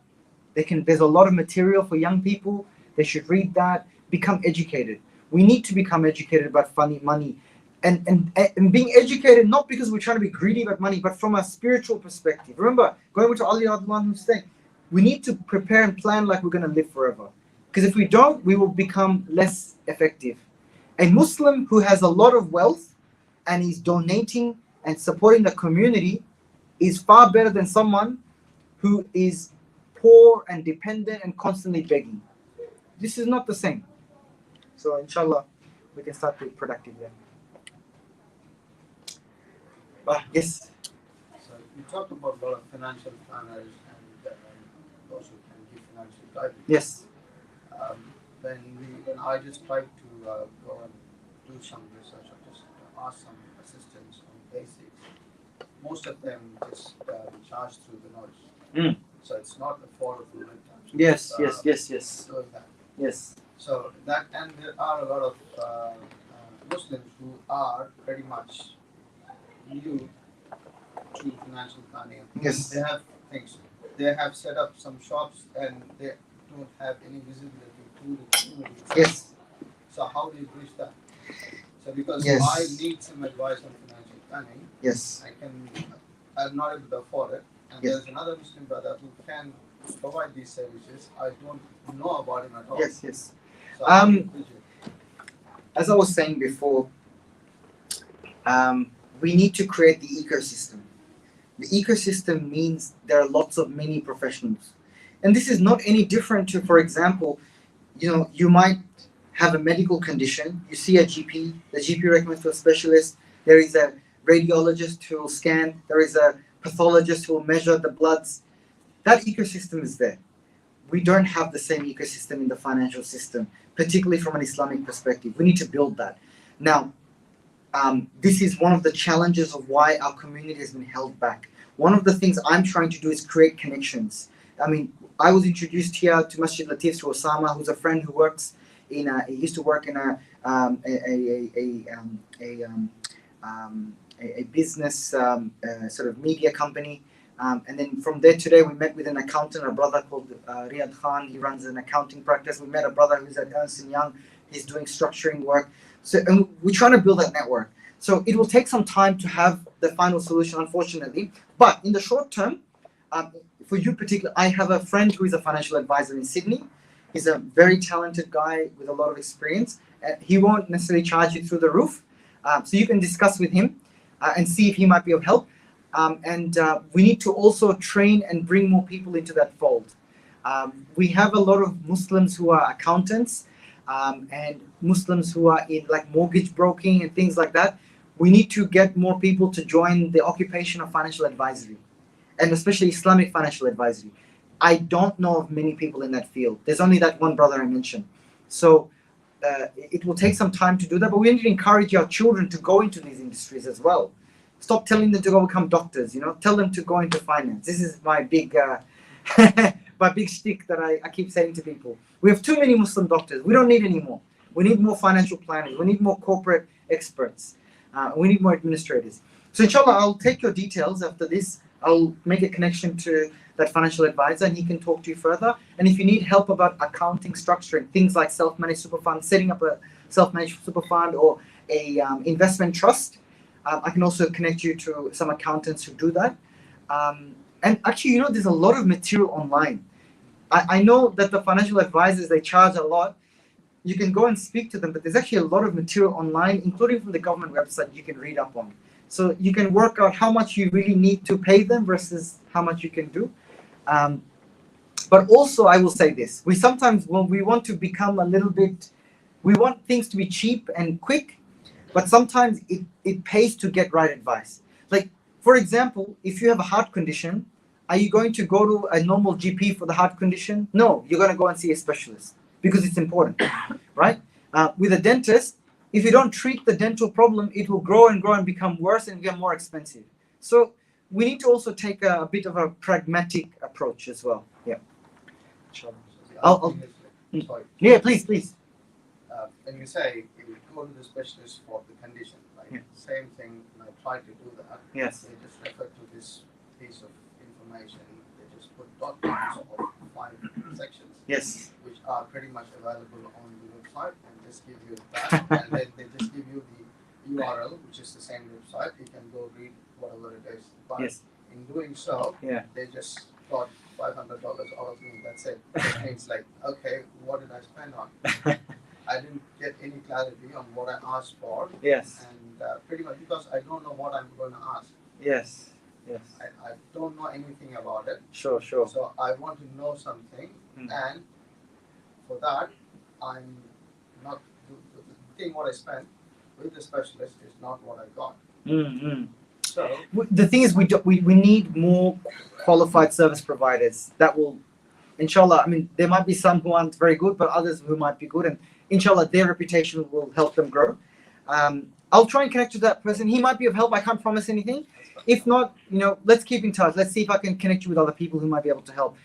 S1: There's a lot of material for young people. They should read that, become educated. We need to become educated about money. And being educated, not because we're trying to be greedy about money, but from a spiritual perspective. Remember, going to Ali who's saying, we need to prepare and plan like we're going to live forever. Because if we don't, we will become less effective. A Muslim who has a lot of wealth and is donating and supporting the community is far better than someone who is poor and dependent and constantly begging. this is not the same. So inshallah, we can start being productive then. Yes.
S2: So you talked about a lot of financial planners and those who can give financial guidance.
S1: Yes.
S2: When I just tried to go and do some research or just ask some assistance on basics, most of them just charge through the noise. So it's not affordable in terms of
S1: Yes.
S2: doing that.
S1: Yes.
S2: So that, and there are a lot of Muslims who are pretty much new to financial planning.
S1: Yes.
S2: They have things. They have set up some shops and they don't have any visibility to the community.
S1: Yes.
S2: So how do you bridge that? So because
S1: Yes.
S2: I need some advice on financial planning,
S1: Yes.
S2: I'm not able to afford it. And
S1: Yes.
S2: there's another Muslim brother who can provide these services. I don't know about him at all.
S1: Yes.
S2: So how do you bridge it?
S1: As I was saying before, we need to create the ecosystem. The ecosystem means there are lots of many professionals. And this is not any different to, for example, you might have a medical condition, you see a GP, the GP recommends to a specialist, there is a radiologist who will scan, there is a pathologist who will measure the bloods. That ecosystem is there. We don't have the same ecosystem in the financial system, particularly from an Islamic perspective. We need to build that. Now, this is one of the challenges of why our community has been held back. One of the things I'm trying to do is create connections. I mean, I was introduced here to Masjid Latief through Osama, who's a friend who works he used to work in a business sort of media company. And then from there today, we met with an accountant, a brother called Riyad Khan. He runs an accounting practice. We met a brother who's at Ernst & Young. He's doing structuring work. So and we're trying to build that network. So it will take some time to have the final solution, unfortunately. But in the short term, for you particularly, I have a friend who is a financial advisor in Sydney. He's a very talented guy with a lot of experience. He won't necessarily charge you through the roof. So you can discuss with him and see if he might be of help. And we need to also train and bring more people into that fold. We have a lot of Muslims who are accountants and Muslims who are in like mortgage broking and things like that. We need to get more people to join the occupation of financial advisory, and especially Islamic financial advisory. I don't know of many people in that field. There's only that one brother I mentioned. So it will take some time to do that, but we need to encourage our children to go into these industries as well. Stop telling them to go become doctors, tell them to go into finance. This is my big my big shtick that I keep saying to people. We have too many Muslim doctors. We don't need any more. We need more financial planners. We need more corporate experts. We need more administrators. So inshallah, I'll take your details after this. I'll make a connection to that financial advisor and he can talk to you further. And if you need help about accounting, structuring, things like self-managed super fund, setting up a self-managed super fund or a investment trust, I can also connect you to some accountants who do that. And actually, there's a lot of material online. I know that the financial advisors, they charge a lot. You can go and speak to them, but there's actually a lot of material online, including from the government website, you can read up on. So you can work out how much you really need to pay them versus how much you can do. But also, I will say this. We sometimes, when we want to become a little bit, we want things to be cheap and quick, but sometimes it pays to get right advice. Like, for example, if you have a heart condition, are you going to go to a normal GP for the heart condition? No, you're going to go and see a specialist because it's important, right? With a dentist, if you don't treat the dental problem, it will grow and grow and become worse and get more expensive. So we need to also take a bit of a pragmatic approach as well. Yeah.
S2: Sorry.
S1: Yeah, please.
S2: When you say you go to the specialist for the condition, like same thing, when I try to do that,
S1: Yes.
S2: they just refer to this piece of information. They just put documents of 5 sections,
S1: Yes.
S2: which are pretty much available on the website, and just give you that, and then they just give you the URL, which is the same website. You can go read whatever it is. But
S1: Yes.
S2: in doing so,
S1: Yeah.
S2: they just got $500 out of me. That's it. It's like, okay, what did I spend on? I didn't get any clarity on what I asked for.
S1: Yes.
S2: And pretty much because I don't know what I'm going to ask.
S1: Yes.
S2: I don't know anything about it.
S1: Sure.
S2: So I want to know something, and for that,
S6: I'm not the thing what I spent with the specialist is not what I got. So
S1: The thing is, we need more qualified service providers that will, inshallah, I mean, there might be some who aren't very good, but others who might be good, and inshallah, their reputation will help them grow. I'll try and connect to that person. He might be of help. I can't promise anything. If not, let's keep in touch. Let's see if I can connect you with other people who might be able to help.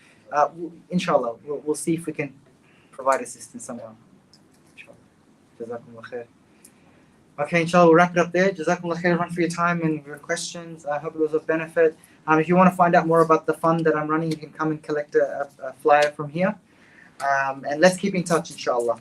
S1: Inshallah, we'll see if we can provide assistance somehow. Inshallah. Jazakumullah khair. Okay, inshallah, we'll wrap it up there. Jazakumullah khair, everyone, for your time and your questions. I hope it was of benefit. If you want to find out more about the fund that I'm running, you can come and collect a flyer from here. And let's keep in touch, inshallah.